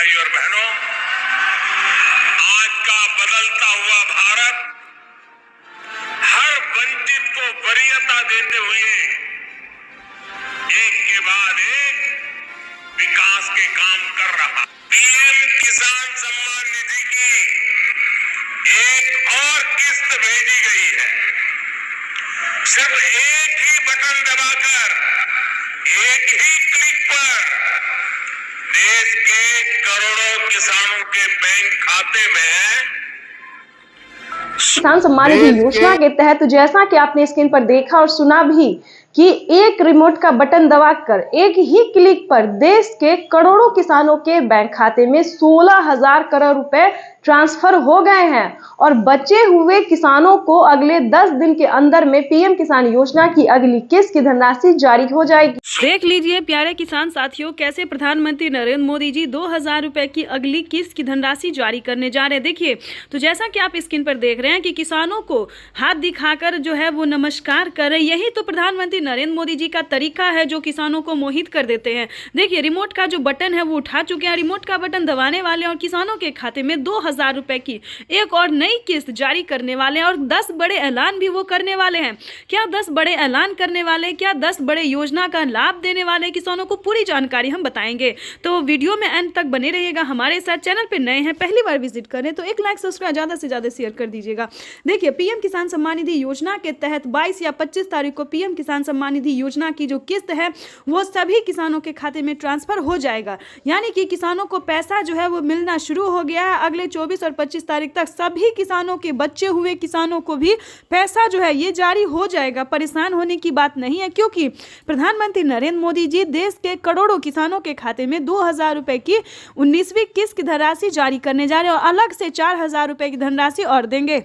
भाई और बहनों, आज का बदलता हुआ भारत हर वंचित को वरीयता देते हुए एक के बाद एक विकास के काम कर रहा। पीएम किसान सम्मान निधि की एक और किस्त भेजी गई है। सिर्फ एक ही बटन दबाकर, एक ही क्लिक पर देश के करोड़ों किसानों के बैंक खाते में किसान सम्मान निधि योजना के तहत जैसा कि आपने स्क्रीन पर देखा और सुना भी कि एक रिमोट का बटन दबाकर एक ही क्लिक पर देश के करोड़ों किसानों के बैंक खाते में 16,000 करोड़ रुपए ट्रांसफर हो गए हैं और बचे हुए किसानों को अगले 10 दिन के अंदर में पीएम किसान योजना की अगली किस्त की धनराशि जारी हो जाएगी। देख लीजिए प्यारे किसान साथियों, कैसे प्रधानमंत्री नरेंद्र मोदी जी 2,000 रुपए की अगली किस्त की धनराशि जारी करने जा रहे हैं। देखिए, तो जैसा कि आप स्क्रीन पर देख रहे हैं कि किसानों को हाथ दिखाकर जो है वो नमस्कार कर रहे, यही तो प्रधानमंत्री नरेंद्र मोदी जी का तरीका है जो किसानों को मोहित कर देते हैं। देखिए, रिमोट का जो बटन है वो उठा चुके हैं, रिमोट का बटन दबाने वाले और किसानों के खाते में 2,000 रुपए की एक और नई किस्त जारी करने वाले हैं और 10 बड़े ऐलान भी वो करने वाले हैं। क्या 10 बड़े ऐलान करने वाले हैं, क्या 10 बड़े योजना का लाभ देने वाले किसानों को, पूरी जानकारी हम बताएंगे। तो वीडियो में अंत तक बने रहिएगा हमारे साथ। चैनल पे नए हैं, पहली बार विजिट करें तो एक लाइक सब्सक्राइब ज्यादा से ज्यादा शेयर कर दीजिएगा। देखिए, पीएम किसान सम्मान निधि योजना के तहत 22 या 25 तारीख को पीएम किसान सम्मान निधि योजना की जो किस्त है वो सभी किसानों के खाते में ट्रांसफर हो जाएगा। यानी कि किसानों को पैसा जो है वो मिलना शुरू हो गया है। अगले 24 और 25 तारीख तक सभी किसानों के, बचे हुए किसानों को भी पैसा जो है ये जारी हो जाएगा। परेशान होने की बात नहीं है, क्योंकि प्रधानमंत्री नरेंद्र मोदी जी देश के करोड़ों किसानों के खाते में 2,000 रुपए की 19वीं किस्त की धनराशि जारी करने जा रहे हैं और अलग से 4,000 रुपए की धनराशि और देंगे।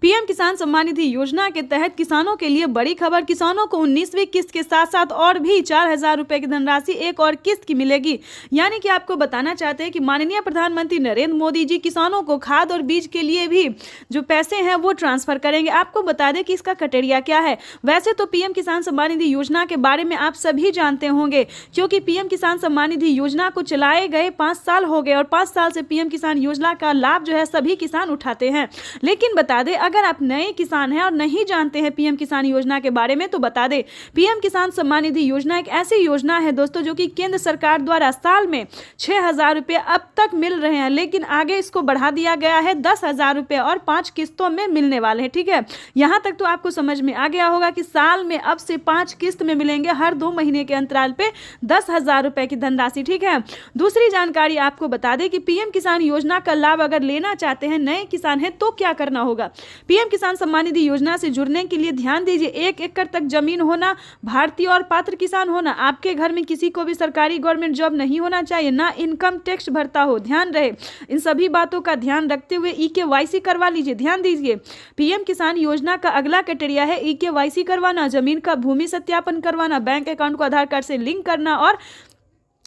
पीएम किसान सम्मान निधि योजना के तहत किसानों के लिए बड़ी खबर, किसानों को 19वीं किस्त के साथ साथ और भी 4,000 रुपए की धनराशि एक और किस्त की मिलेगी। यानी कि आपको बताना चाहते हैं कि माननीय प्रधानमंत्री नरेंद्र मोदी जी किसानों को खाद और बीज के लिए भी जो पैसे हैं वो ट्रांसफर करेंगे। आपको बता दें कि इसका क्राइटेरिया क्या है। वैसे तो पीएम किसान सम्मान निधि योजना के बारे में आप सभी जानते होंगे, क्योंकि पीएम किसान सम्मान निधि योजना को चलाए गए 5 साल हो गए और 5 साल से पीएम किसान योजना का लाभ जो है सभी किसान उठाते हैं। लेकिन बता दें, अगर आप नए किसान हैं और नहीं जानते हैं पीएम किसान योजना के बारे में, तो बता दें पीएम किसान सम्मान निधि योजना एक ऐसी योजना है दोस्तों जो कि केंद्र सरकार द्वारा साल में 6,000 रुपए अब तक मिल रहे हैं, लेकिन आगे इसको बढ़ा दिया गया है 10,000 रुपए और 5 किस्तों में मिलने वाले हैं। ठीक है, यहां तक तो आपको समझ में आ गया होगा कि साल में अब से 5 किस्त में मिलेंगे, हर 2 महीने के अंतराल पे 10,000 रुपए की धनराशि। ठीक है, दूसरी जानकारी आपको बता दें कि पीएम किसान योजना का लाभ अगर लेना चाहते हैं, नए किसान हैं, तो क्या करना होगा। पीएम किसान सम्मान निधि योजना से जुड़ने के लिए ध्यान दीजिए, 1 एकड़ तक जमीन होना, भारतीय और पात्र किसान होना, आपके घर में किसी को भी सरकारी गवर्नमेंट जॉब नहीं होना चाहिए, ना इनकम टैक्स भरता हो। ध्यान रहे, इन सभी बातों का ध्यान रखते हुए EKYC करवा लीजिए। ध्यान दीजिए, पीएम किसान योजना का अगला क्राइटेरिया है EKYC करवाना, जमीन का भूमि सत्यापन करवाना, बैंक अकाउंट को आधार कार्ड से लिंक करना और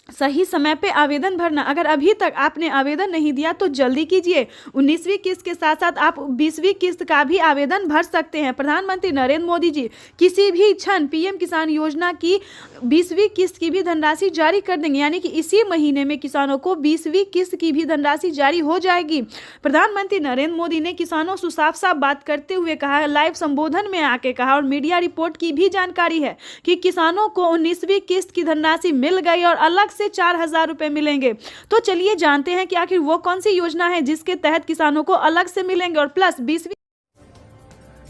सही समय पे आवेदन भरना। अगर अभी तक आपने आवेदन नहीं दिया तो जल्दी कीजिए। 19वीं किस्त के साथ साथ आप 20वीं किस्त का भी आवेदन भर सकते हैं। प्रधानमंत्री नरेंद्र मोदी जी किसी भी क्षण पीएम किसान योजना की 20वीं किस्त की भी धनराशि जारी कर देंगे, यानी कि इसी महीने में किसानों को 20वीं किस्त की भी धनराशि जारी हो जाएगी। प्रधानमंत्री नरेंद्र मोदी ने किसानों से साफ साफ बात करते हुए कहा है, लाइव संबोधन में आके कहा और मीडिया रिपोर्ट की भी जानकारी है कि किसानों को 19वीं किस्त की धनराशि मिल गई और अलग से 4,000 रुपए मिलेंगे। तो चलिए जानते हैं कि आखिर वो कौन सी योजना है जिसके तहत किसानों को अलग से मिलेंगे और प्लस 20वीं।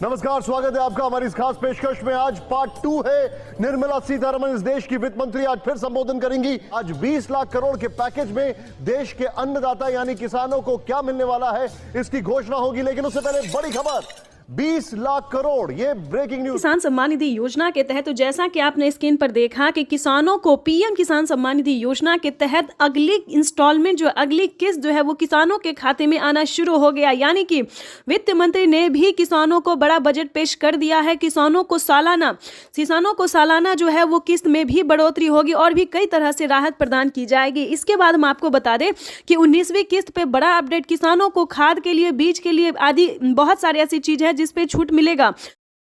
नमस्कार, स्वागत है आपका हमारी इस खास पेशकश में। आज पार्ट 2 है। निर्मला सीतारमण इस देश की वित्त मंत्री आज फिर संबोधन करेंगी। आज 20 लाख करोड़ के पैकेज में देश के अन्नदाता यानी किसानों को क्या मिलने वाला है इसकी घोषणा होगी, लेकिन उससे पहले बड़ी खबर, 20 लाख करोड़, ये ब्रेकिंग न्यूज। किसान सम्मान निधि योजना के तहत तो जैसा कि आपने स्क्रीन पर देखा कि किसानों को पीएम किसान सम्मान निधि योजना के तहत अगली इंस्टॉलमेंट जो अगली किस्त जो है वो किसानों के खाते में आना शुरू हो गया। यानी कि वित्त मंत्री ने भी किसानों को बड़ा बजट पेश कर दिया है। किसानों को सालाना जो है वो किस्त में भी बढ़ोतरी होगी और भी कई तरह से राहत प्रदान की जाएगी। इसके बाद हम आपको बता दें कि 19वीं किस्त पे बड़ा अपडेट, किसानों को खाद के लिए, बीज के लिए आदि बहुत सारी ऐसी चीज है जिस पे छूट मिलेगा।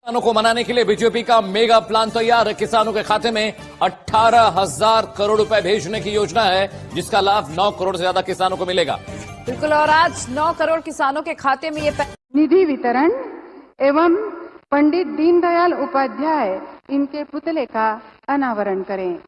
किसानों को मनाने के लिए बीजेपी का मेगा प्लान तैयार है। किसानों के खाते में 18,000 करोड़ रुपए भेजने की योजना है, जिसका लाभ 9 करोड़ से ज्यादा किसानों को मिलेगा। बिल्कुल, और आज 9 करोड़ किसानों के खाते में ये निधि वितरण एवं पंडित दीनदयाल उपाध्याय इनके पुतले का अनावरण करें।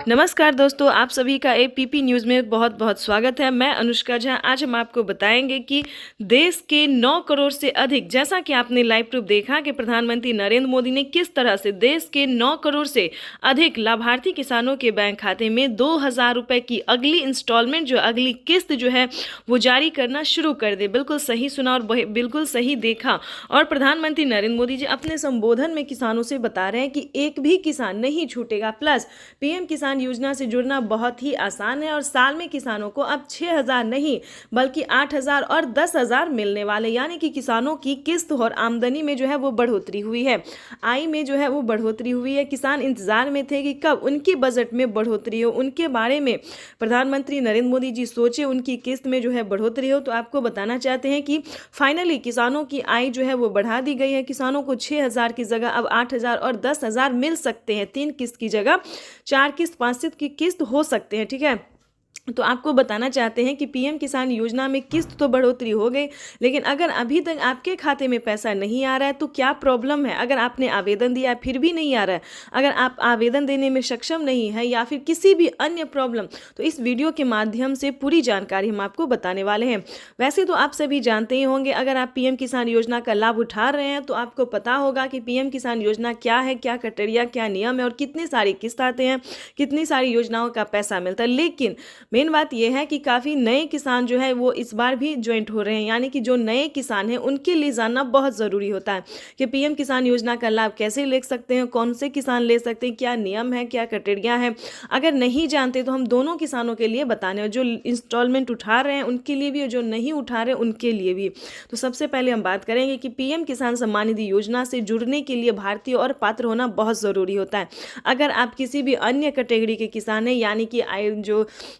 नमस्कार दोस्तों, आप सभी का एपीपी न्यूज़ में बहुत बहुत स्वागत है। मैं अनुष्का झा। आज हम आपको बताएंगे कि देश के 9 करोड़ से अधिक, जैसा कि आपने लाइव प्रूफ देखा कि प्रधानमंत्री नरेंद्र मोदी ने किस तरह से देश के 9 करोड़ से अधिक लाभार्थी किसानों के बैंक खाते में 2,000 रुपये की अगली इंस्टॉलमेंट, जो अगली किस्त जो है वो जारी करना शुरू कर दे। बिल्कुल सही सुना और बिल्कुल सही देखा। और प्रधानमंत्री नरेंद्र मोदी जी अपने संबोधन में किसानों से बता रहे हैं कि एक भी किसान नहीं छूटेगा। प्लस पीएम किसान योजना से जुड़ना बहुत ही आसान है और साल में किसानों को अब 6,000 नहीं बल्कि 8,000 और 10,000 मिलने वाले, यानी कि किसानों की किस्त और आमदनी में जो है वो बढ़ोतरी हुई है, आय में जो है वो बढ़ोतरी हुई है। किसान इंतजार में थे कि कब उनकी बजट में बढ़ोतरी हो, उनके बारे में प्रधानमंत्री नरेंद्र मोदी जी सोचे, उनकी किस्त में जो है बढ़ोतरी हो। तो आपको बताना चाहते हैं कि फाइनली किसानों की आय जो है वो बढ़ा दी गई है। किसानों को 6,000 की जगह अब 8,000 और 10,000 मिल सकते हैं। 3 किस्त की जगह 4 किस्त 5 किस्त की किस्त हो सकते हैं। ठीक है, तो आपको बताना चाहते हैं कि पीएम किसान योजना में किस्त तो बढ़ोतरी हो गई, लेकिन अगर अभी तक आपके खाते में पैसा नहीं आ रहा है तो क्या प्रॉब्लम है? अगर आपने आवेदन दिया फिर भी नहीं आ रहा है, अगर आप आवेदन देने में सक्षम नहीं है या फिर किसी भी अन्य प्रॉब्लम, तो इस वीडियो के माध्यम से पूरी जानकारी हम आपको बताने वाले हैं। वैसे तो आप सभी जानते ही होंगे, अगर आप पीएम किसान योजना का लाभ उठा रहे हैं तो आपको पता होगा कि पीएम किसान योजना क्या है, क्या क्राइटेरिया, क्या नियम है और कितनी सारी किस्त आते हैं, कितनी सारी योजनाओं का पैसा मिलता है। लेकिन मेन बात यह है कि काफ़ी नए किसान जो है वो इस बार भी ज्वाइंट हो रहे हैं, यानी कि जो नए किसान हैं उनके लिए जानना बहुत ज़रूरी होता है कि पीएम किसान योजना का लाभ कैसे ले सकते हैं, कौन से किसान ले सकते हैं, क्या नियम है, क्या क्राइटेरिया है। अगर नहीं जानते तो हम दोनों किसानों के लिए बताने हैं, जो इंस्टॉलमेंट उठा रहे हैं उनके लिए भी और जो नहीं उठा रहे उनके लिए भी। तो सबसे पहले हम बात करेंगे कि पीएम किसान सम्मान निधि योजना से जुड़ने के लिए भारतीय और पात्र होना बहुत ज़रूरी होता है। अगर आप किसी भी अन्य कैटेगरी के किसान हैं, यानी कि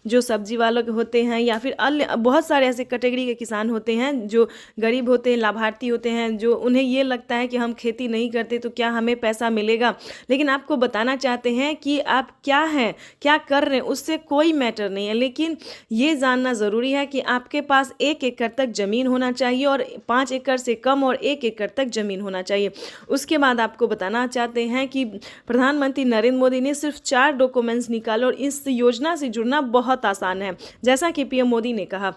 जो सब्जी वालों के होते हैं या फिर अन्य बहुत सारे ऐसे कैटेगरी के किसान होते हैं जो गरीब होते हैं, लाभार्थी होते हैं, जो उन्हें ये लगता है कि हम खेती नहीं करते तो क्या हमें पैसा मिलेगा। लेकिन आपको बताना चाहते हैं कि आप क्या हैं, क्या कर रहे हैं, उससे कोई मैटर नहीं है। लेकिन ये जानना ज़रूरी है कि आपके पास 1 एकड़ तक ज़मीन होना चाहिए और 5 एकड़ से कम और 1 एकड़ तक ज़मीन होना चाहिए। उसके बाद आपको बताना चाहते हैं कि प्रधानमंत्री नरेंद्र मोदी ने सिर्फ 4 डॉक्यूमेंट्स निकाले और इस योजना से जुड़ना बहुत आसान है, जैसा कि पीएम मोदी ने कहा।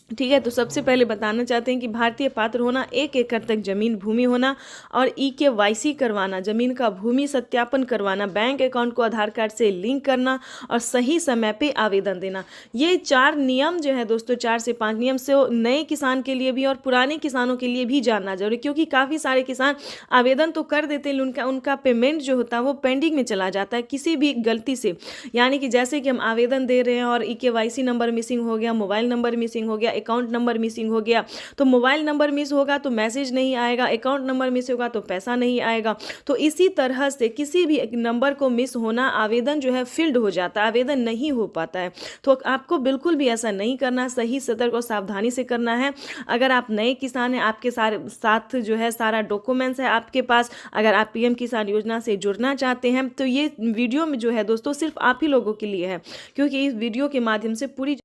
ठीक है, तो सबसे पहले बताना चाहते हैं कि भारतीय पात्र होना, 1 एकड़ तक जमीन भूमि होना और EKYC करवाना, जमीन का भूमि सत्यापन करवाना, बैंक अकाउंट को आधार कार्ड से लिंक करना और सही समय पे आवेदन देना। ये 4 नियम जो है दोस्तों, 4 से 5 नियम से नए किसान के लिए भी और पुराने किसानों के लिए भी जानना जरूरी, क्योंकि काफ़ी सारे किसान आवेदन तो कर देते हैं, उनका पेमेंट जो होता है वो पेंडिंग में चला जाता है किसी भी गलती से। यानी कि जैसे कि हम आवेदन दे रहे हैं और EKYC नंबर मिसिंग हो गया, मोबाइल नंबर मिसिंग हो गया, अकाउंट नंबर मिसिंग हो गया, तो मोबाइल नंबर मिस होगा तो मैसेज नहीं आएगा, अकाउंट नंबर मिस होगा तो पैसा नहीं आएगा। तो इसी तरह से किसी भी नंबर को मिस होना, आवेदन जो है फील्ड हो जाता है, आवेदन नहीं हो पाता है। तो आपको बिल्कुल भी ऐसा नहीं करना, सही सतर्क और सावधानी से करना है। अगर आप नए किसान हैं, आपके साथ जो है सारा डॉक्यूमेंट्स है आपके पास, अगर आप पीएम किसान योजना से जुड़ना चाहते हैं तो ये वीडियो में जो है दोस्तों सिर्फ आप ही लोगों के लिए है, क्योंकि इस वीडियो के माध्यम से पूरी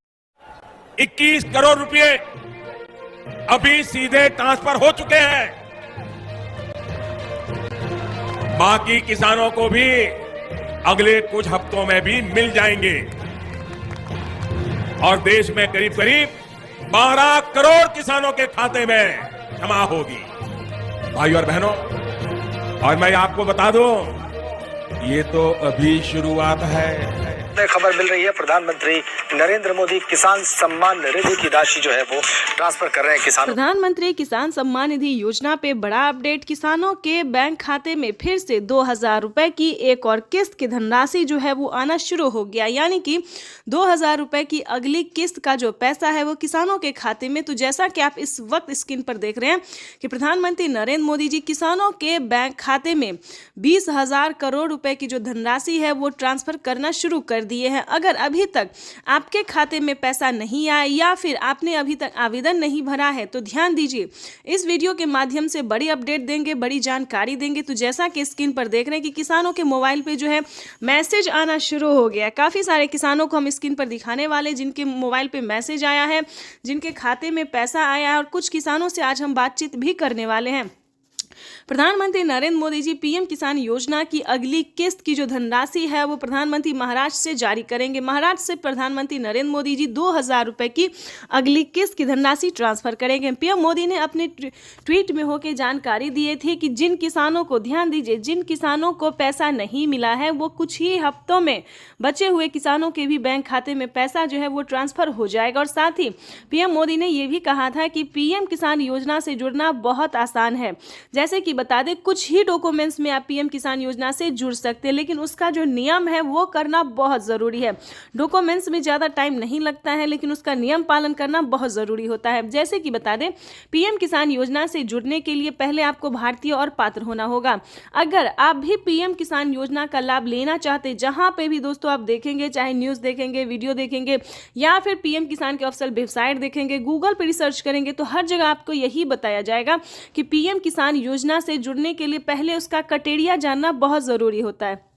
21 करोड़ रुपए अभी सीधे ट्रांसफर हो चुके हैं। बाकी किसानों को भी अगले कुछ हफ्तों में भी मिल जाएंगे और देश में करीब करीब 12 करोड़ किसानों के खाते में जमा होगी। भाइयों और बहनों, और मैं आपको बता दूं, ये तो अभी शुरुआत है। खबर मिल रही है, प्रधानमंत्री नरेंद्र मोदी किसान सम्मान निधि की राशि जो है वो ट्रांसफर कर रहे हैं किसानों। प्रधानमंत्री किसान सम्मान निधि योजना पे बड़ा अपडेट। किसानों के बैंक खाते में फिर से 2,000 रुपए की एक और किस्त की धनराशि जो है वो आना शुरू हो गया, यानी कि 2,000 रुपए की अगली किस्त का जो पैसा है वो किसानों के खाते में। तो जैसा कि आप इस वक्त स्क्रीन पर देख रहे हैं कि प्रधानमंत्री नरेंद्र मोदी जी किसानों के बैंक खाते में 20,000 करोड़ रुपए की जो धनराशि है वो ट्रांसफर करना शुरू कर कर दिए हैं। अगर अभी तक आपके खाते में पैसा नहीं आया या फिर आपने अभी तक आवेदन नहीं भरा है तो ध्यान दीजिए, इस वीडियो के माध्यम से बड़ी अपडेट देंगे, बड़ी जानकारी देंगे। तो जैसा कि स्क्रीन पर देख रहे हैं कि किसानों के मोबाइल पे जो है मैसेज आना शुरू हो गया है। काफ़ी सारे किसानों को हम स्क्रीन पर दिखाने वाले जिनके मोबाइल पे मैसेज आया है, जिनके खाते में पैसा आया है, और कुछ किसानों से आज हम बातचीत भी करने वाले हैं। प्रधानमंत्री नरेंद्र मोदी जी पीएम किसान योजना की अगली किस्त की जो धनराशि है वो प्रधानमंत्री महाराष्ट्र से जारी करेंगे। महाराष्ट्र से प्रधानमंत्री नरेंद्र मोदी जी 2000 रुपए की अगली किस्त की धनराशि ट्रांसफर करेंगे। पीएम मोदी ने अपने ट्वीट में होकर जानकारी दी थी कि जिन किसानों को, ध्यान दीजिए, जिन किसानों को पैसा नहीं मिला है वो कुछ ही हफ्तों में बचे हुए किसानों के भी बैंक खाते में पैसा जो है वो ट्रांसफर हो जाएगा। और साथ ही पीएम मोदी ने ये भी कहा था कि पीएम किसान योजना से जुड़ना बहुत आसान है। जैसे कि बता दें, कुछ ही डॉक्यूमेंट्स में आप पीएम किसान योजना से जुड़ सकते हैं, लेकिन उसका जो नियम है वो करना बहुत ज़रूरी है। डॉक्यूमेंट्स में ज़्यादा टाइम नहीं लगता है, लेकिन उसका नियम पालन करना बहुत ज़रूरी होता है। जैसे कि बता दें, पीएम किसान योजना से जुड़ने के लिए पहले आपको भारतीय और पात्र होना होगा। अगर आप भी पीएम किसान योजना का लाभ लेना चाहते, जहां पे भी दोस्तों आप देखेंगे, चाहे न्यूज़ देखेंगे, वीडियो देखेंगे या फिर पीएम किसान के ऑफिशियल वेबसाइट देखेंगे, गूगल पर रिसर्च करेंगे, तो हर जगह आपको यही बताया जाएगा कि पीएम किसान योजना से जुड़ने के लिए पहले उसका क्राइटेरिया जानना बहुत ज़रूरी होता है।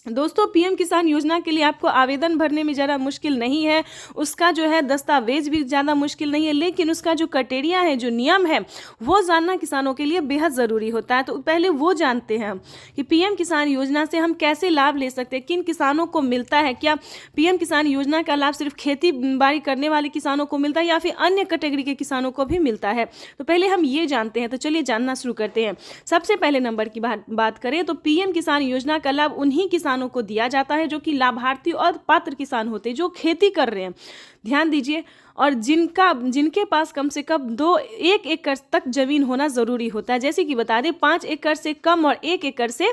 दोस्तों, पीएम किसान योजना के लिए आपको आवेदन भरने में ज़्यादा मुश्किल नहीं है, उसका जो है दस्तावेज भी ज़्यादा मुश्किल नहीं है, लेकिन उसका जो क्राइटेरिया है, जो नियम है, वो जानना किसानों के लिए बेहद ज़रूरी होता है। तो पहले वो जानते हैं कि पीएम किसान योजना से हम कैसे लाभ ले सकते हैं, किन किसानों को मिलता है। क्या पीएम किसान योजना का लाभ सिर्फ खेती बाड़ी करने वाले किसानों को मिलता है या फिर अन्य कैटेगरी के किसानों को भी मिलता है, तो पहले हम ये जानते हैं। तो चलिए जानना शुरू करते हैं। सबसे पहले नंबर की बात करें तो पीएम किसान योजना का लाभ उन्हीं किसानों को दिया जाता है जो कि लाभार्थी और पात्र किसान होते हैं, जो खेती कर रहे हैं। ध्यान दीजिए, और जिनके पास कम से कम 1 एकड़ तक जमीन होना जरूरी होता है। जैसे कि बता दें, 5 एकड़ से कम और 1 एकड़ से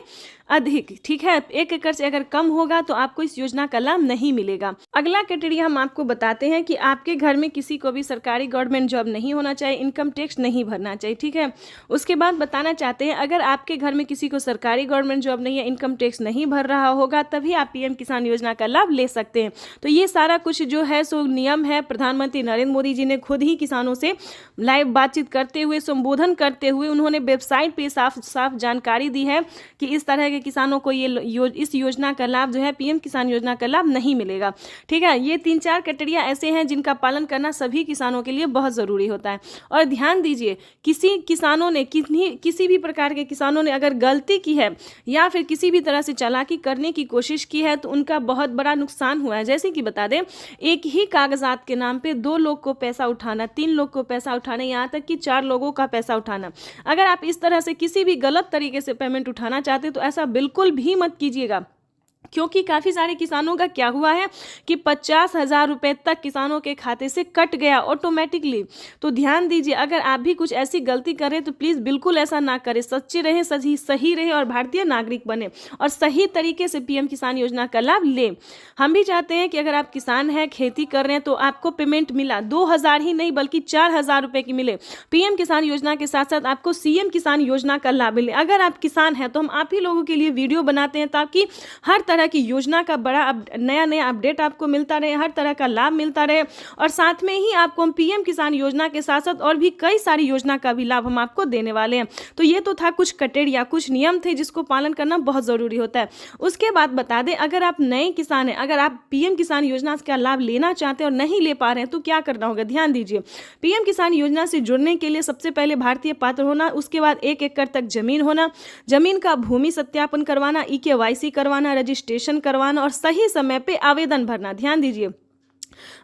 अधिक, ठीक है। 1 एकड़ से अगर कम होगा तो आपको इस योजना का लाभ नहीं मिलेगा। अगला क्राइटेरिया हम आपको बताते हैं कि आपके घर में किसी को भी सरकारी गवर्नमेंट जॉब नहीं होना चाहिए, इनकम टैक्स नहीं भरना चाहिए, ठीक है। उसके बाद बताना चाहते हैं, अगर आपके घर में किसी को सरकारी गवर्नमेंट जॉब नहीं है, इनकम टैक्स नहीं भर रहा होगा, तभी आप पीएम किसान योजना का लाभ ले सकते हैं। तो ये सारा कुछ जो है सो नियम है। प्रधानमंत्री नरेंद्र मोदी जी ने खुद ही किसानों से लाइव बातचीत करते हुए, संबोधन करते हुए, उन्होंने वेबसाइट पे साफ साफ जानकारी दी है कि इस तरह के किसानों को इस योजना का लाभ जो है, पीएम किसान योजना का लाभ नहीं मिलेगा, ठीक है। ये 3-4 क्राइटेरिया ऐसे हैं जिनका पालन करना सभी किसानों के लिए बहुत ज़रूरी होता है। और ध्यान दीजिए, किसी भी प्रकार के किसानों ने अगर गलती की है या फिर किसी भी तरह से चालाकी करने की कोशिश की है तो उनका बहुत बड़ा नुकसान हुआ है। जैसे कि बता दें, एक ही कागजात के नाम पे 2 लोग को पैसा उठाना, 3 लोग को पैसा उठाना, यहाँ तक कि 4 लोगों का पैसा उठाना। अगर आप इस तरह से किसी भी गलत तरीके से पेमेंट उठाना चाहते तो ऐसा बिल्कुल भी मत कीजिएगा, क्योंकि काफ़ी सारे किसानों का क्या हुआ है कि 50,000 रुपये तक किसानों के खाते से कट गया ऑटोमेटिकली। तो ध्यान दीजिए, अगर आप भी कुछ ऐसी गलती करें तो प्लीज़ बिल्कुल ऐसा ना करें। सच्चे रहें, सही रहे और भारतीय नागरिक बने और सही तरीके से पीएम किसान योजना का लाभ लें। हम भी चाहते हैं कि अगर आप किसान हैं, खेती कर रहे हैं, तो आपको पेमेंट मिला 2,000 ही नहीं बल्कि 4,000 रुपये की मिले। पीएम किसान योजना के साथ साथ आपको सीएम किसान योजना का लाभ मिले। अगर आप किसान हैं तो हम आप ही लोगों के लिए वीडियो बनाते हैं ताकि हर तरह की योजना का बड़ा नया अपडेट आपको मिलता रहे, हर तरह का लाभ मिलता रहे। और साथ में ही आपको हम पीएम किसान योजना के साथ साथ और भी कई सारी योजना का भी लाभ हम आपको देने वाले हैं। तो ये तो था कुछ क्राइटेरिया, कुछ नियम थे जिसको पालन करना बहुत ज़रूरी होता है। उसके बाद बता दें, अगर आप नए किसान हैं, अगर आप पीएम किसान योजना का लाभ लेना चाहते हैं और नहीं ले पा रहे हैं तो क्या करना होगा। ध्यान दीजिए, पीएम किसान योजना से जुड़ने के लिए सबसे पहले भारतीय पात्र होना, उसके बाद 1 एकड़ तक जमीन होना, जमीन का भूमि सत्यापन करवाना, EKYC करवाना, रजिस्ट्रेशन करवाना और सही समय पे आवेदन भरना। ध्यान दीजिए,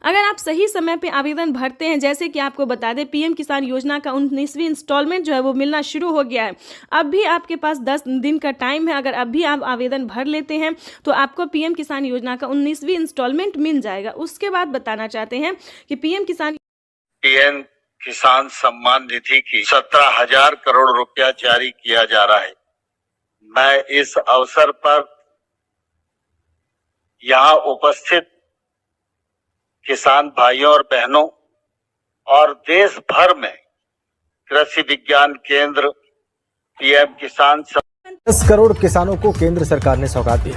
अगर आप सही समय पे आवेदन भरते हैं, जैसे कि आपको बता दें, पीएम किसान योजना का 19वीं इंस्टॉलमेंट जो है वो मिलना शुरू हो गया है। अब भी आपके पास 10 दिन का टाइम है। अगर अब भी आप आवेदन भर लेते हैं तो आपको पीएम किसान योजना का 19वीं इंस्टॉलमेंट मिल जाएगा। उसके बाद बताना चाहते हैं कि पीएम किसान सम्मान निधि की 17,000 करोड़ रुपया जारी किया जा रहा है। मैं इस अवसर पर यहाँ उपस्थित किसान भाइयों और बहनों और देश भर में कृषि विज्ञान केंद्र पीएम किसान 10 करोड़ किसानों को केंद्र सरकार ने सौगात दी।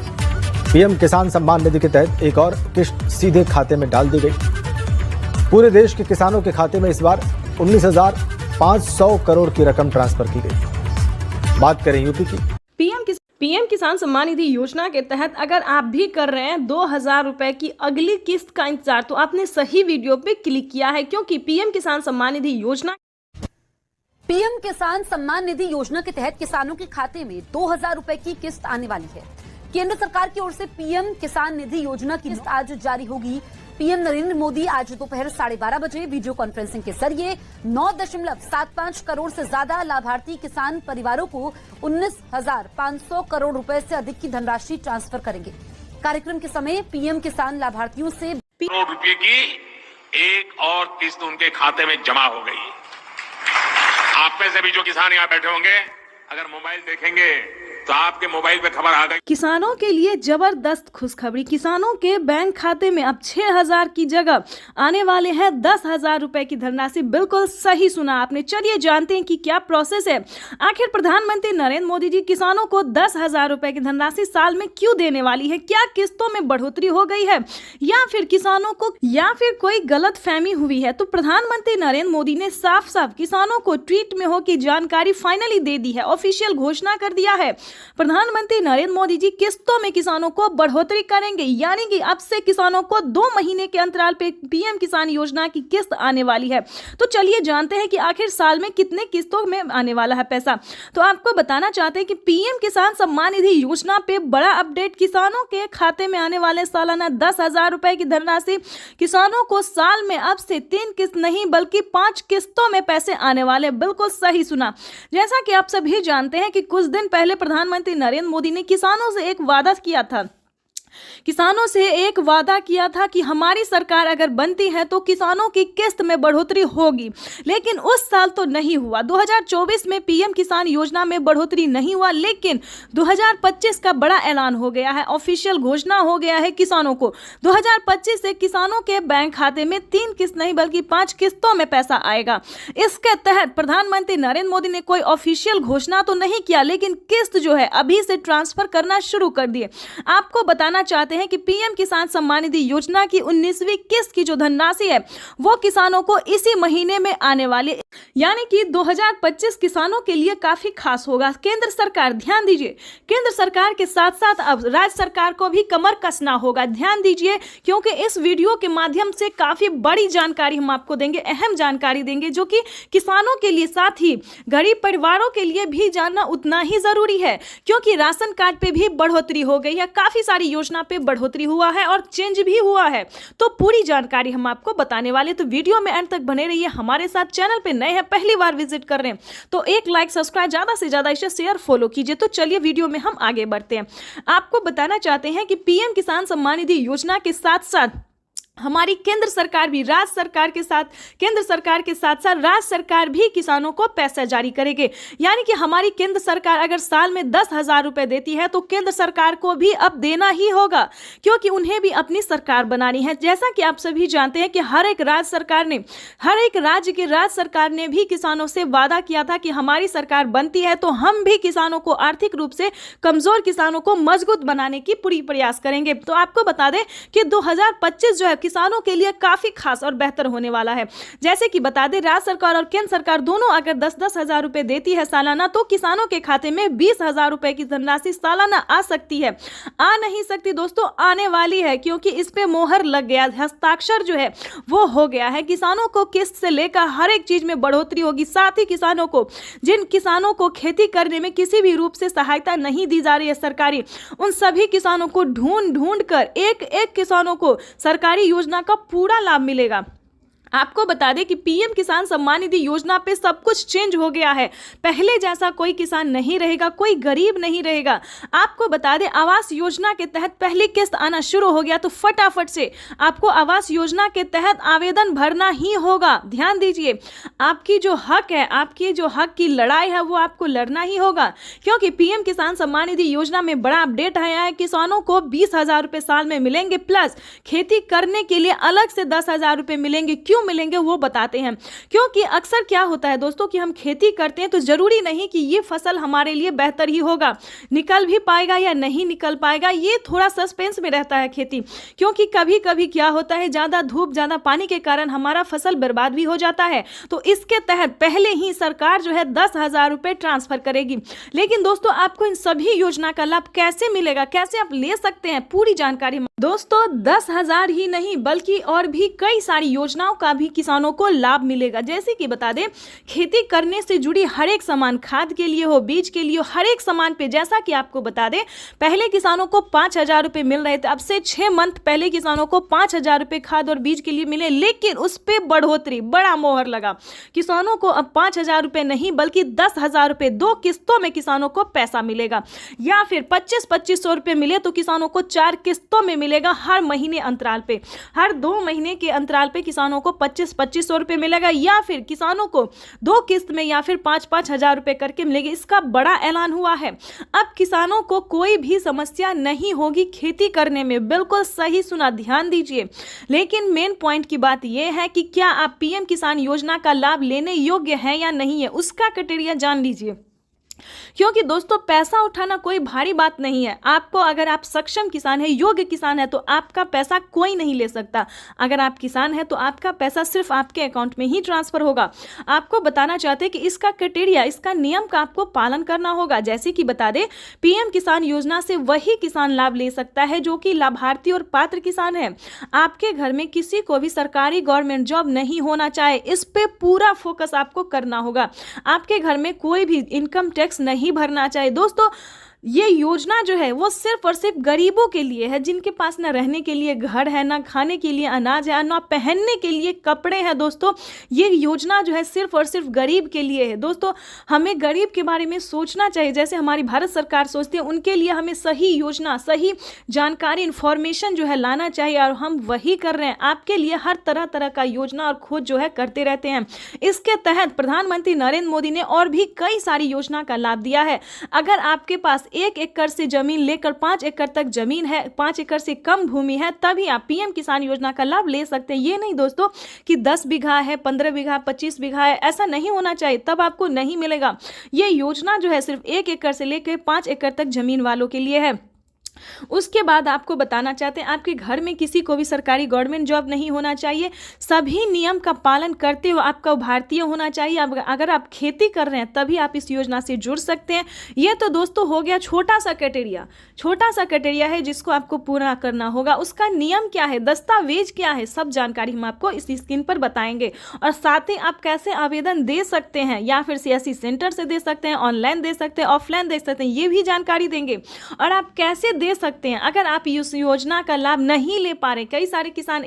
पीएम किसान सम्मान निधि के तहत एक और किस्त सीधे खाते में डाल दी गई। पूरे देश के किसानों के खाते में इस बार 19,500 करोड़ की रकम ट्रांसफर की गई। बात करें यूपी की। पीएम किसान सम्मान निधि योजना के तहत अगर आप भी कर रहे हैं 2,000 रुपए की अगली किस्त का इंतजार, तो आपने सही वीडियो पे क्लिक किया है, क्योंकि पीएम किसान सम्मान निधि योजना के तहत किसानों के खाते में 2,000 रुपए की किस्त आने वाली है। केंद्र सरकार की ओर से पीएम किसान निधि योजना की किस्त आज जारी होगी। पीएम नरेंद्र मोदी आज दोपहर 12:30 बजे वीडियो कॉन्फ्रेंसिंग के जरिए 9.75 करोड़ से ज्यादा लाभार्थी किसान परिवारों को 19,500 करोड़ रुपए से अधिक की धनराशि ट्रांसफर करेंगे। कार्यक्रम के समय पीएम किसान लाभार्थियों से करोड़ रुपए की एक और किस्त उनके खाते में जमा हो गई। आप में से भी जो किसान यहाँ बैठे होंगे, अगर मोबाइल देखेंगे तो आपके मोबाइल पे खबर आ गई। किसानों के लिए जबरदस्त खुशखबरी। किसानों के बैंक खाते में अब 6,000 की जगह आने वाले हैं 10,000 रुपए की धनराशि। बिल्कुल सही सुना आपने। चलिए जानते हैं कि क्या प्रोसेस है। आखिर प्रधानमंत्री नरेंद्र मोदी जी किसानों को 10,000 रुपए की धनराशि साल में क्यों देने वाली है? क्या किस्तों में बढ़ोतरी हो गई है या फिर किसानों को कोई गलत फहमी हुई है? तो प्रधानमंत्री नरेंद्र मोदी ने साफ साफ किसानों को ट्वीट में होकर जानकारी फाइनली दे दी है, ऑफिशियल घोषणा कर दिया है। प्रधानमंत्री नरेंद्र मोदी जी किस्तों में किसानों को बढ़ोतरी करेंगे, यानी कि अब से किसानों को 2 महीने के अंतराल पे पीएम किसान योजना की किस्त आने वाली है। तो चलिए जानते हैं कि आखिर साल में कितने किस्तों में आने वाला है पैसा। तो आपको बताना चाहते हैं कि पीएम किसान सम्मान निधि योजना पे बड़ा अपडेट। किसानों के खाते में आने वाले सालाना 10,000 रुपए की धनराशि। किसानों को साल में अब से 3 किस्त नहीं बल्कि 5 किस्तों में पैसे आने वाले। बिल्कुल सही सुना। जैसा कि आप सभी जानते हैं कि कुछ दिन पहले प्रधानमंत्री नरेंद्र मोदी ने किसानों से एक वादा किया था कि हमारी सरकार अगर बनती है तो किसानों की किस्त में बढ़ोतरी होगी, लेकिन उस साल तो नहीं हुआ। 2024 में पीएम किसान योजना में बढ़ोतरी नहीं हुआ, लेकिन 2025 का बड़ा ऐलान हो गया है, ऑफिशियल घोषणा हो गया है किसानों को। 2025 से किसानों के बैंक खाते में 3 किस्त नहीं बल्कि 5 किस्तों में पैसा आएगा। इसके तहत प्रधानमंत्री नरेंद्र मोदी ने कोई ऑफिशियल घोषणा तो नहीं किया, लेकिन किस्त जो है अभी से ट्रांसफर करना शुरू कर दिए। आपको बताना चाहते हैं कि पीएम किसान सम्मान निधि योजना की 19वीं किस्त की जो धनराशि है वो किसानों को इसी महीने में आने वाली, यानी कि 2025 किसानों के लिए काफी खास होगा। केंद्र सरकार, ध्यान दीजिए, केंद्र सरकार के साथ साथ अब राज्य सरकार को भी कमर कसना होगा। ध्यान दीजिए, क्योंकि इस वीडियो के माध्यम से काफी बड़ी जानकारी हम आपको देंगे, अहम जानकारी देंगे, जो कि किसानों के लिए साथ ही गरीब परिवारों के लिए भी जानना उतना ही जरूरी है, क्योंकि राशन कार्ड पे भी बढ़ोतरी हो गई है, काफी सारी योजना पे बढ़ोतरी हुआ है और चेंज भी हुआ है। तो पूरी जानकारी हम आपको बताने वाले, तो वीडियो में अंत तक बने रहिए हमारे साथ। चैनल पे नए हैं, पहली बार विजिट कर रहे हैं तो एक लाइक, सब्सक्राइब, ज्यादा से ज्यादा इसे शेयर, फॉलो कीजिए। तो चलिए वीडियो में हम आगे बढ़ते हैं। आपको बताना चाहते हैं कि पीएम किसान सम्मान निधि योजना के साथ साथ हमारी केंद्र सरकार भी राज्य सरकार के साथ राज्य सरकार भी किसानों को पैसा जारी करेगी। यानी कि हमारी केंद्र सरकार अगर साल में 10,000 रुपए देती है तो केंद्र सरकार को भी अब देना ही होगा, क्योंकि उन्हें भी अपनी सरकार बनानी है। जैसा कि आप सभी जानते हैं कि हर एक राज्य सरकार ने भी किसानों से वादा किया था कि हमारी सरकार बनती है तो हम भी किसानों को आर्थिक रूप से कमजोर किसानों को मजबूत बनाने की पूरी प्रयास करेंगे। तो आपको बता दें कि 2025 जो है किसानों के लिए काफी खास और बेहतर होने वाला है। जैसे कि बता दें, राज्य सरकार और केंद्र सरकार दोनों अगर 10-10 हजार रुपए देती है सालाना, तो किसानों के खाते में 20,000 रुपए की धनराशि सालाना आ सकती है। आ नहीं सकती दोस्तों, आने वाली है, क्योंकि इस पे मोहर लग गया, हस्ताक्षर जो है वो हो गया है। किसानों को किस्त से लेकर हर एक चीज में बढ़ोतरी होगी। साथ ही किसानों को, जिन किसानों को खेती करने में किसी भी रूप से सहायता नहीं दी जा रही है सरकारी, उन सभी किसानों को ढूंढ कर एक किसानों को सरकारी योजना का पूरा लाभ मिलेगा। आपको बता दें कि पीएम किसान सम्मान निधि योजना पे सब कुछ चेंज हो गया है। पहले जैसा कोई किसान नहीं रहेगा, कोई गरीब नहीं रहेगा। आपको बता दें, आवास योजना के तहत पहली किस्त आना शुरू हो गया, तो फटाफट से आपको आवास योजना के तहत आवेदन भरना ही होगा। ध्यान दीजिए, आपकी जो हक है, आपकी जो हक की लड़ाई है वो आपको लड़ना ही होगा, क्योंकि पीएम किसान सम्मान निधि योजना में बड़ा अपडेट आया है। किसानों को 20,000 रुपए साल में मिलेंगे, प्लस खेती करने के लिए अलग से 10,000 रुपए मिलेंगे। क्यों मिलेंगे वो बताते हैं। क्योंकि अक्सर क्या होता है दोस्तों कि हम खेती करते हैं तो जरूरी नहीं कि ये फसल हमारे लिए बेहतर ही होगा, निकल भी पाएगा या नहीं निकल पाएगा, ये थोड़ा सस्पेंस में रहता है खेती। क्योंकि कभी कभी क्या होता है, ज्यादा धूप ज्यादा पानी के कारण हमारा फसल बर्बाद भी हो जाता है। तो इसके तहत पहले ही सरकार जो है 10,000 रुपए ट्रांसफर करेगी। लेकिन दोस्तों आपको इन सभी योजना का लाभ कैसे मिलेगा, कैसे आप ले सकते हैं, पूरी जानकारी दोस्तों 10,000 ही नहीं बल्कि और भी कई सारी योजनाओं का भी किसानों को लाभ मिलेगा। जैसे कि बता दें, खेती करने से जुड़ी हर एक सामान, खाद के लिए हो, बीज के लिए हो, हर एक सामान पे जैसा कि आपको बता दें, पहले किसानों को 5,000 रुपए मिल रहे थे। अब से 6 मंथ पहले किसानों को 5,000 रुपए खाद और बीज के लिए मिले, लेकिन उस पे बढ़ोतरी, बड़ा मोहर लगा। किसानों को अब 5,000 रुपए नहीं बल्कि 10,000 रुपए 2 किस्तों में किसानों को पैसा मिलेगा। या फिर 25-2500 रुपए मिले तो किसानों को 4 किस्तों में मिलेगा, हर महीने अंतराल पे, हर 2 महीने के अंतराल पे किसानों को 25-2500 रुपए मिलेगा। या फिर किसानों को 2 किस्त में या फिर 5-5 हजार रुपए करके मिलेगी। इसका बड़ा ऐलान हुआ है। अब किसानों को कोई भी समस्या नहीं होगी खेती करने में। बिल्कुल सही सुना, ध्यान दीजिए। लेकिन मेन पॉइंट की बात यह है कि क्या आप पीएम किसान योजना का लाभ लेने योग्य हैं या नहीं है, उसका क्राइटेरिया जान लीजिए। क्योंकि दोस्तों पैसा उठाना कोई भारी बात नहीं है। आपको, अगर आप सक्षम किसान है, योग्य किसान है, तो आपका पैसा कोई नहीं ले सकता। अगर आप किसान है तो आपका पैसा सिर्फ आपके अकाउंट में ही ट्रांसफर होगा। आपको बताना चाहते हैं कि इसका क्राइटेरिया, इसका नियम का आपको पालन करना होगा। जैसे कि बता दें, पीएम किसान योजना से वही किसान लाभ ले सकता है जो कि लाभार्थी और पात्र किसान है। आपके घर में किसी को भी सरकारी गवर्नमेंट जॉब नहीं होना चाहे, इस पे पूरा फोकस आपको करना होगा। आपके घर में कोई भी इनकम टैक्स नहीं भरना चाहिए। दोस्तों ये योजना जो है वो सिर्फ और सिर्फ गरीबों के लिए है, जिनके पास ना रहने के लिए घर है, ना खाने के लिए अनाज है, ना पहनने के लिए कपड़े हैं। दोस्तों ये योजना जो है सिर्फ और सिर्फ गरीब के लिए है। दोस्तों हमें गरीब के बारे में सोचना चाहिए, जैसे हमारी भारत सरकार सोचती है। उनके लिए हमें सही योजना, सही जानकारी, इंफॉर्मेशन जो है लाना चाहिए, और हम वही कर रहे हैं। आपके लिए हर तरह तरह का योजना और खोज जो है करते रहते हैं। इसके तहत प्रधानमंत्री नरेंद्र मोदी ने और भी कई सारी योजना का लाभ दिया है। अगर आपके पास 1 एकड़ से जमीन लेकर 5 एकड़ तक जमीन है, 5 एकड़ से कम भूमि है, तभी आप पीएम किसान योजना का लाभ ले सकते हैं। ये नहीं दोस्तों कि 10 बीघा है, 15 बीघा, 25 बीघा है, ऐसा नहीं होना चाहिए, तब आपको नहीं मिलेगा। ये योजना जो है सिर्फ 1 एकड़ से लेकर 5 एकड़ तक जमीन वालों के लिए है। उसके बाद आपको बताना चाहते हैं, आपके घर में किसी को भी सरकारी गवर्नमेंट जॉब नहीं होना चाहिए। सभी नियम का पालन करते हुए आपका भारतीय होना चाहिए। अगर आप खेती कर रहे हैं तभी आप इस योजना से जुड़ सकते हैं। ये तो दोस्तों हो गया छोटा सा क्राइटेरिया है जिसको आपको पूरा करना होगा। उसका नियम क्या है, दस्तावेज क्या है, सब जानकारी हम आपको इस स्क्रीन पर बताएंगे। और साथ ही आप कैसे आवेदन दे सकते हैं, या फिर सीएससी सेंटर से दे सकते हैं, ऑनलाइन दे सकते हैं, ऑफलाइन दे सकते हैं, ये भी जानकारी देंगे। और आप कैसे दे सकते हैं अगर आप इस योजना का लाभ नहीं ले पा रहे। कई सारे किसान,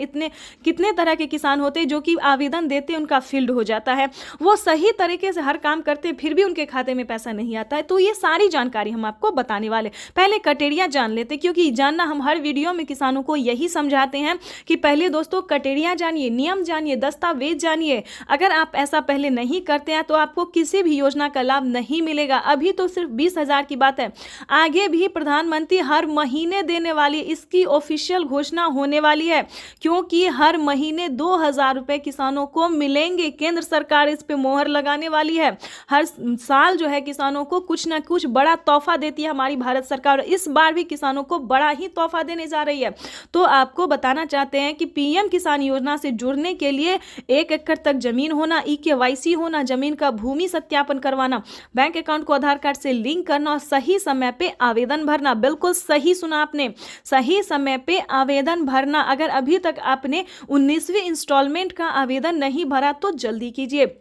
कितने तरह के किसान होते हैं जो कि आवेदन देते हैं, उनका फील्ड हो जाता है, वो सही तरीके से हर काम करते हैं, फिर भी उनके खाते में पैसा नहीं आता है। तो ये सारी जानकारी हम आपको बताने वाले। पहले क्राइटेरिया जान लेते, क्योंकि जानना हम हर वीडियो में किसानों को यही समझाते हैं कि पहले दोस्तों क्राइटेरिया जानिए, नियम जानिए, दस्तावेज जानिए। अगर आप ऐसा पहले नहीं करते हैं तो आपको किसी भी योजना का लाभ नहीं मिलेगा। अभी तो सिर्फ 20,000 की बात है, आगे भी प्रधानमंत्री हर महीने देने वाली, इसकी ऑफिशियल घोषणा होने वाली है, क्योंकि हर महीने 2,000 रुपए किसानों को मिलेंगे। केंद्र सरकार इस पे मोहर लगाने वाली है। हर साल जो है किसानों को कुछ ना कुछ बड़ा तोहफा देती है हमारी भारत सरकार। इस बार भी किसानों को बड़ा ही तोहफा देने जा रही है। तो आपको बताना चाहते हैं कि पीएम किसान योजना से जुड़ने के लिए 1 एकड़ तक जमीन होना, EKYC होना, जमीन का भूमि सत्यापन करवाना, बैंक अकाउंट को आधार कार्ड से लिंक करना और सही समय पे आवेदन भरना। बिल्कुल सही सुना आपने, सही समय पे आवेदन भरना। अगर अभी तक आपने 19वीं इंस्टॉलमेंट का आवेदन नहीं भरा तो जल्दी कीजिए।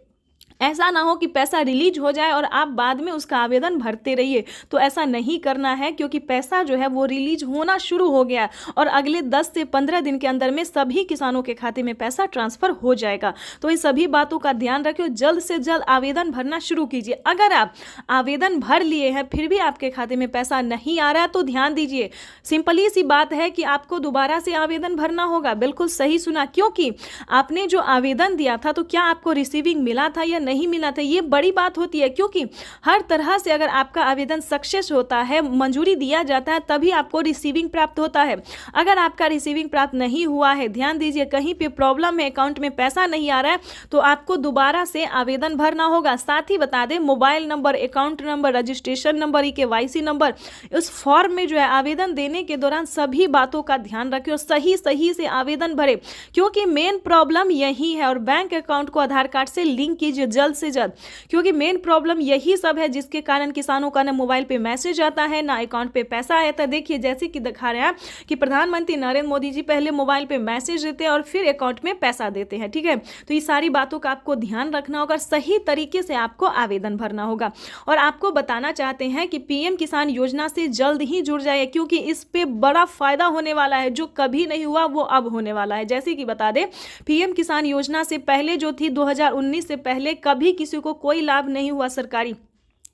ऐसा ना हो कि पैसा रिलीज हो जाए और आप बाद में उसका आवेदन भरते रहिए, तो ऐसा नहीं करना है, क्योंकि पैसा जो है वो रिलीज होना शुरू हो गया और अगले 10 से 15 दिन के अंदर में सभी किसानों के खाते में पैसा ट्रांसफर हो जाएगा। तो इन सभी बातों का ध्यान रखिए, जल्द से जल्द आवेदन भरना शुरू कीजिए। अगर आप आवेदन भर लिए हैं फिर भी आपके खाते में पैसा नहीं आ रहा है तो ध्यान दीजिए, सिंपली सी बात है कि आपको दोबारा से आवेदन भरना होगा। बिल्कुल सही सुना, क्योंकि आपने जो आवेदन दिया था तो क्या आपको रिसीविंग मिला था या नहीं मिला था, ये बड़ी बात होती है, क्योंकि हर तरह से अगर आपका आवेदन सक्सेस होता है, मंजूरी दिया जाता है, तभी आपको रिसीविंग प्राप्त होता है। अगर आपका रिसीविंग प्राप्त नहीं हुआ है, ध्यान दीजिए, कहीं पे प्रॉब्लम है, अकाउंट में पैसा नहीं आ रहा है, तो आपको दोबारा से आवेदन भरना होगा। साथ ही बता दें, mobile number, account number, registration number, KYC number, उस फॉर्म में जो है आवेदन देने के दौरान सभी बातों का ध्यान रखें और सही से आवेदन भरें, क्योंकि मेन प्रॉब्लम यही है। और बैंक अकाउंट को आधार कार्ड से लिंक कीजिए जल्द से जल्द, क्योंकि मेन प्रॉब्लम यही सब है जिसके कारण किसानों का ना मोबाइल पे मैसेज आता है, ना अकाउंट पे पैसा आता है। देखिए, जैसे कि दिखा रहे हैं कि प्रधानमंत्री नरेंद्र मोदी जी पहले मोबाइल पे मैसेज देते हैं और फिर अकाउंट में पैसा देते हैं, ठीक है। तो ये सारी बातों का आपको ध्यान रखना होगा, सही तरीके से आपको आवेदन भरना होगा। और आपको बताना चाहते हैं कि PM किसान योजना से जल्द ही जुड़ जाइए, क्योंकि इस पे बड़ा फायदा होने वाला है, जो कभी नहीं हुआ वो अब होने वाला है। जैसे कि बता दें, PM किसान योजना से पहले जो थी 2019 से पहले कभी किसी को कोई लाभ नहीं हुआ सरकारी,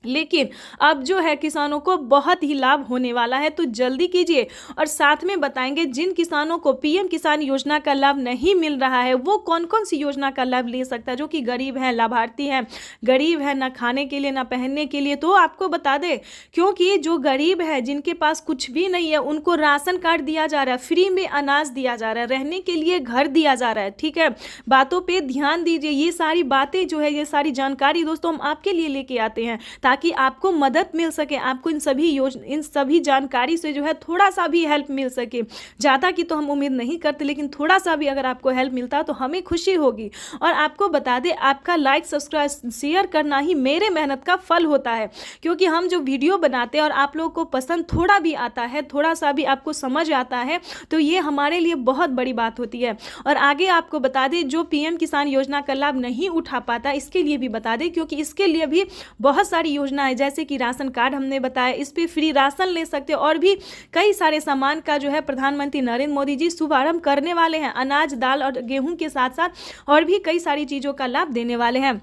लेकिन अब जो है किसानों को बहुत ही लाभ होने वाला है। तो जल्दी कीजिए। और साथ में बताएंगे जिन किसानों को PM किसान योजना का लाभ नहीं मिल रहा है, वो कौन कौन सी योजना का लाभ ले सकता है, जो कि गरीब है, लाभार्थी है, गरीब है, ना खाने के लिए ना पहनने के लिए। तो आपको बता दें, क्योंकि जो गरीब है, जिनके पास कुछ भी नहीं है, उनको राशन कार्ड दिया जा रहा है, फ्री में अनाज दिया जा रहा है, रहने के लिए घर दिया जा रहा है, ठीक है। बातों पर ध्यान दीजिए। ये सारी बातें जो है, ये सारी जानकारी दोस्तों हम आपके लिए लेके आते हैं, ताकि आपको मदद मिल सके, आपको इन सभी जानकारी से जो है थोड़ा सा भी हेल्प मिल सके। ज़्यादा की तो हम उम्मीद नहीं करते, लेकिन थोड़ा सा भी अगर आपको हेल्प मिलता है तो हमें खुशी होगी। और आपको बता दें, आपका लाइक, सब्सक्राइब, शेयर करना ही मेरे मेहनत का फल होता है, क्योंकि हम जो वीडियो बनाते हैं और आप लोगों को पसंद थोड़ा भी आता है, थोड़ा सा भी आपको समझ आता है, तो ये हमारे लिए बहुत बड़ी बात होती है। और आगे आपको बता दें, जो PM किसान योजना का लाभ नहीं उठा पाता, इसके लिए भी बता दें, क्योंकि इसके लिए भी बहुत सारी योजना है, जैसे कि राशन कार्ड हमने बताया, इस पे फ्री राशन ले सकते हैं, और भी कई सारे सामान का जो है प्रधानमंत्री नरेंद्र मोदी जी शुभारंभ करने वाले हैं। अनाज, दाल और गेहूं के साथ साथ और भी कई सारी चीज़ों का लाभ देने वाले हैं।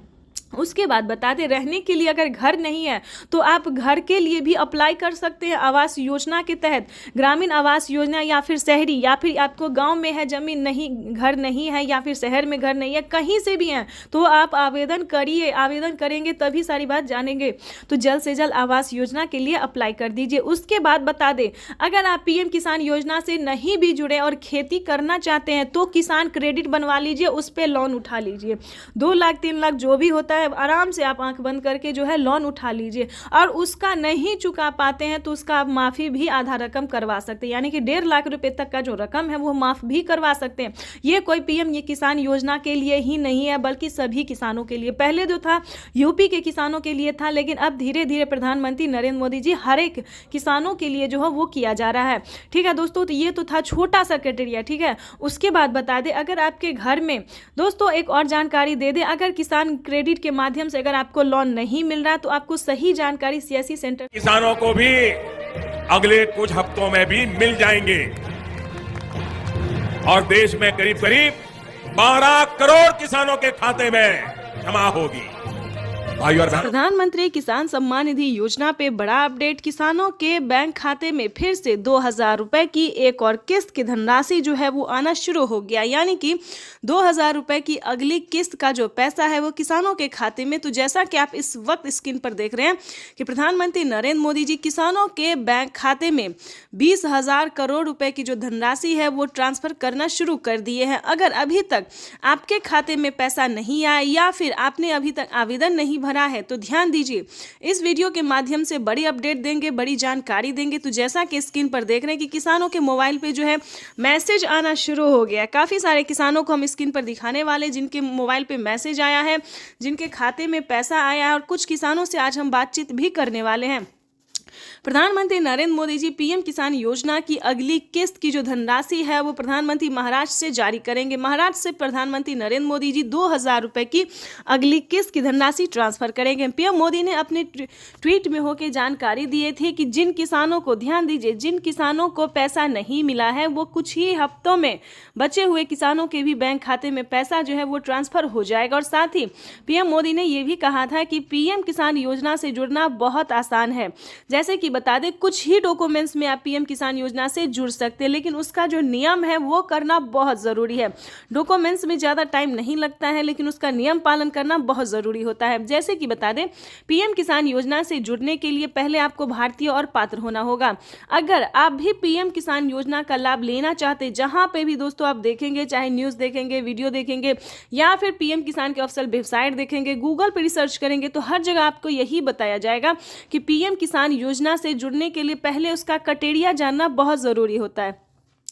उसके बाद बताते, रहने के लिए अगर घर नहीं है तो आप घर के लिए भी अप्लाई कर सकते हैं आवास योजना के तहत। ग्रामीण आवास योजना, या फिर शहरी, या फिर आपको गांव में है जमीन नहीं, घर नहीं है, या फिर शहर में घर नहीं है, कहीं से भी हैं, तो आप आवेदन करिए। आवेदन करेंगे तभी सारी बात जानेंगे। तो जल्द से जल्द आवास योजना के लिए अप्लाई कर दीजिए। उसके बाद बता दें, अगर आप PM किसान योजना से नहीं भी जुड़े और खेती करना चाहते हैं तो किसान क्रेडिट बनवा लीजिए, उस पर लोन उठा लीजिए। 2 लाख 3 लाख जो भी होता है, आराम से आप आंख बंद करके जो है लोन उठा लीजिए। और उसका नहीं चुका पाते हैं तो उसका आप माफ़ी भी आधा रकम करवा सकते हैं, यानी कि 1.5 लाख रुपए तक का जो रकम है वो माफ़ भी करवा सकते हैं। ये कोई PM ये किसान योजना के लिए ही नहीं है, बल्कि सभी किसानों के लिए। पहले जो था UP के किसानों के लिए था, लेकिन अब धीरे धीरे प्रधानमंत्री नरेंद्र मोदी जी हर एक किसानों के लिए जो है वो किया जा रहा है, ठीक है दोस्तों। तो ये तो था छोटा सा क्राइटेरिया, ठीक है। उसके बाद बता दें, अगर आपके घर में दोस्तों एक और जानकारी दे दें, अगर किसान क्रेडिट के माध्यम से अगर आपको लोन नहीं मिल रहा तो आपको सही जानकारी CSC सेंटर किसानों को भी अगले कुछ हफ्तों में भी मिल जाएंगे, और देश में करीब करीब 12 करोड़ किसानों के खाते में जमा होगी। प्रधानमंत्री किसान सम्मान निधि योजना पे बड़ा अपडेट। किसानों के बैंक खाते में फिर से 2000 रुपए की एक और किस्त की धनराशि जो है वो आना शुरू हो गया, यानी कि 2000 रुपए की अगली किस्त का जो पैसा है वो किसानों के खाते में। तो जैसा कि आप इस वक्त स्क्रीन पर देख रहे हैं कि प्रधानमंत्री नरेंद्र मोदी जी किसानों के बैंक खाते में 20,000 करोड़ रुपए की जो धनराशि है वो ट्रांसफर करना शुरू कर दिए हैं। अगर अभी तक आपके खाते में पैसा नहीं आया या फिर आपने अभी तक आवेदन नहीं भरा है तो ध्यान दीजिए, इस वीडियो के माध्यम से बड़ी अपडेट देंगे, बड़ी जानकारी देंगे। तो जैसा कि स्क्रीन पर देख रहे हैं कि किसानों के मोबाइल पे जो है मैसेज आना शुरू हो गया है। काफ़ी सारे किसानों को हम स्क्रीन पर दिखाने वाले जिनके मोबाइल पे मैसेज आया है, जिनके खाते में पैसा आया है, और कुछ किसानों से आज हम बातचीत भी करने वाले हैं। प्रधानमंत्री नरेंद्र मोदी जी PM किसान योजना की अगली किस्त की जो धनराशि है वो प्रधानमंत्री महाराष्ट्र से जारी करेंगे। महाराष्ट्र से प्रधानमंत्री नरेंद्र मोदी जी 2000 रुपए की अगली किस्त की धनराशि ट्रांसफर करेंगे। PM मोदी ने अपने ट्वीट में होकर जानकारी दी थी कि जिन किसानों को, ध्यान दीजिए, जिन किसानों को पैसा नहीं मिला है वो कुछ ही हफ्तों में बचे हुए किसानों के भी बैंक खाते में पैसा जो है वो ट्रांसफर हो जाएगा। और साथ ही PM मोदी ने यह भी कहा था कि PM किसान योजना से जुड़ना बहुत आसान है। जैसे जैसे कि बता दें कुछ ही डॉक्यूमेंट्स में आप पीएम किसान योजना से जुड़ सकते हैं, लेकिन उसका जो नियम है वो करना बहुत ज़रूरी है। डॉक्यूमेंट्स में ज़्यादा टाइम नहीं लगता है, लेकिन उसका नियम पालन करना बहुत ज़रूरी होता है। जैसे कि बता दें पीएम किसान योजना से जुड़ने के लिए पहले आपको भारतीय और पात्र होना होगा। अगर आप भी पीएम किसान योजना का लाभ लेना चाहते हैं, जहां पे भी दोस्तों आप देखेंगे, चाहे न्यूज़ देखेंगे, वीडियो देखेंगे या फिर पीएम किसान के ऑफिशियल वेबसाइट देखेंगे, गूगल पर रिसर्च करेंगे, तो हर जगह आपको यही बताया जाएगा कि पीएम किसान योजना से जुड़ने के लिए पहले उसका क्राइटेरिया जानना बहुत ज़रूरी होता है।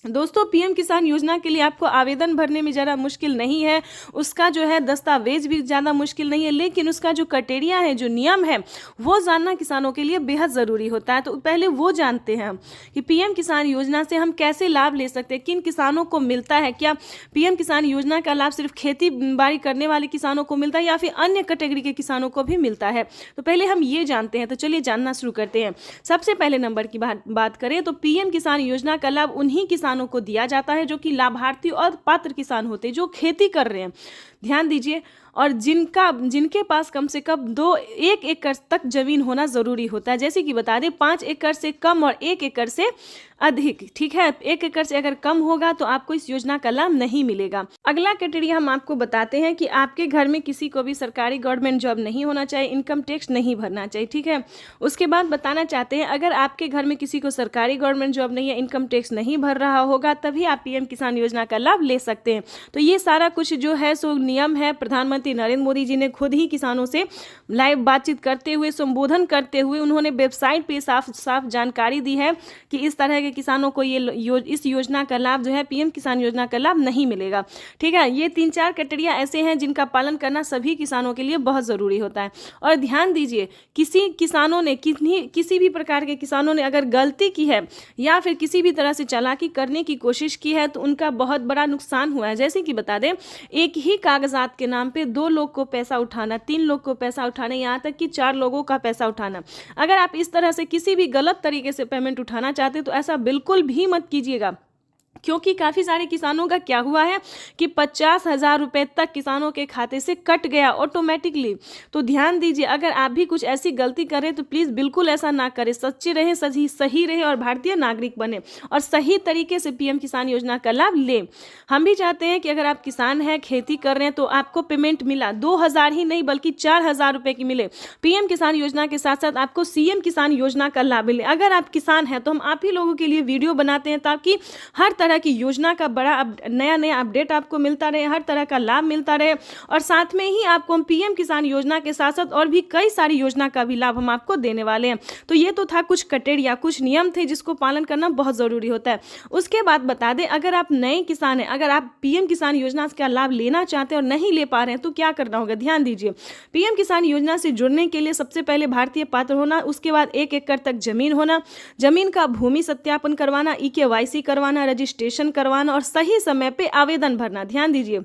दोस्तों पीएम किसान योजना के लिए आपको आवेदन भरने में ज़्यादा मुश्किल नहीं है, उसका जो है दस्तावेज भी ज़्यादा मुश्किल नहीं है, लेकिन उसका जो क्राइटेरिया है, जो नियम है, वो जानना किसानों के लिए बेहद ज़रूरी होता है। तो पहले वो जानते हैं कि पीएम किसान योजना से हम कैसे लाभ ले सकते हैं, किन किसानों को मिलता है, क्या पीएम किसान योजना का लाभ सिर्फ खेती बाड़ी करने वाले किसानों को मिलता है या फिर अन्य कैटेगरी के किसानों को भी मिलता है। तो पहले हम ये जानते हैं। तो चलिए जानना शुरू करते हैं। सबसे पहले नंबर की बात करें तो पीएम किसान योजना का लाभ उन्हीं किसानों को दिया जाता है जो कि लाभार्थी और पात्र किसान होते हैं, जो खेती कर रहे हैं। ध्यान दीजिए, और जिनके पास कम से कम 1 एकड़ तक जमीन होना जरूरी होता है। जैसे कि बता दें 5 एकड़ से कम और 1 एकड़ से अधिक, ठीक है। 1 एकड़ से अगर कम होगा तो आपको इस योजना का लाभ नहीं मिलेगा। अगला क्राइटेरिया हम आपको बताते हैं कि आपके घर में किसी को भी सरकारी गवर्नमेंट जॉब नहीं होना चाहिए, इनकम टैक्स नहीं भरना चाहिए, ठीक है। उसके बाद बताना चाहते हैं अगर आपके घर में किसी को सरकारी गवर्नमेंट जॉब नहीं है, इनकम टैक्स नहीं भर रहा होगा, तभी आप पीएम किसान योजना का लाभ ले सकते हैं। तो ये सारा कुछ जो है सो नियम है, प्रधानमंत्री नरेंद्र मोदी जी ने खुद ही किसानों से लाइव बातचीत करते हुए, संबोधन करते हुए उन्होंने वेबसाइट पे साफ साफ जानकारी दी है कि इस तरह के किसानों को इस योजना का लाभ जो है पीएम किसान योजना का लाभ नहीं मिलेगा, ठीक है। ये 3-4 क्राइटेरिया ऐसे हैं जिनका पालन करना सभी किसानों के लिए बहुत ज़रूरी होता है। और ध्यान दीजिए, किसी भी प्रकार के किसानों ने अगर गलती की है या फिर किसी भी तरह से चालाकी करने की कोशिश की है तो उनका बहुत बड़ा नुकसान हुआ है। जैसे कि बता दें एक ही कागजात के नाम पे 2 लोग को पैसा उठाना, 3 लोग को पैसा उठाना, यहाँ तक कि 4 लोगों का पैसा उठाना। अगर आप इस तरह से किसी भी गलत तरीके से पेमेंट उठाना चाहते तो ऐसा बिल्कुल भी मत कीजिएगा, क्योंकि काफ़ी सारे किसानों का क्या हुआ है कि 50,000 रुपये तक किसानों के खाते से कट गया ऑटोमेटिकली। तो ध्यान दीजिए, अगर आप भी कुछ ऐसी गलती करें तो प्लीज़ बिल्कुल ऐसा ना करें, सच्चे रहें, सही रहे और भारतीय नागरिक बने और सही तरीके से पीएम किसान योजना का लाभ लें। हम भी चाहते हैं कि अगर आप किसान हैं, खेती कर रहे हैं, तो आपको पेमेंट मिला 2,000 ही नहीं बल्कि 4,000 रुपये की मिले। पीएम किसान योजना के साथ साथ आपको सीएम किसान योजना का लाभ मिले। अगर आप किसान हैं तो हम आप ही लोगों के लिए वीडियो बनाते हैं ताकि हर तरह की योजना का बड़ा नया अपडेट आपको मिलता रहे, हर तरह का लाभ मिलता रहे, और साथ में ही आपको हम पीएम किसान योजना के साथ साथ और भी कई सारी योजना का भी लाभ हम आपको देने वाले हैं। तो ये तो था कुछ क्राइटेरिया, कुछ नियम थे जिसको पालन करना बहुत ज़रूरी होता है। उसके बाद बता दें अगर आप नए किसान हैं, अगर आप पीएम किसान योजना का लाभ लेना चाहते हैं और नहीं ले पा रहे हैं तो क्या करना होगा। ध्यान दीजिए, पीएम किसान योजना से जुड़ने के लिए सबसे पहले भारतीय पात्र होना, उसके बाद 1 एकड़ तक जमीन होना, जमीन का भूमि सत्यापन करवाना, EKYC करवाना, रजिस्ट्रेशन करवाना और सही समय पे आवेदन भरना। ध्यान दीजिए,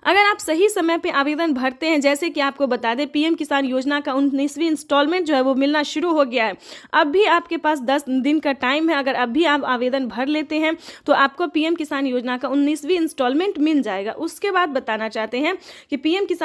अगर आप सही समय पे आवेदन भरते हैं, जैसे कि आपको बता दें पीएम किसान योजना का 19वीं इंस्टॉलमेंट जो है वो मिलना शुरू हो गया है। अब भी आपके पास 10 दिन का टाइम है। अगर अब भी आप आवेदन भर लेते हैं तो आपको पीएम किसान योजना का 19वीं इंस्टॉलमेंट मिल जाएगा। उसके बाद बताना चाहते हैं कि पीएम किसान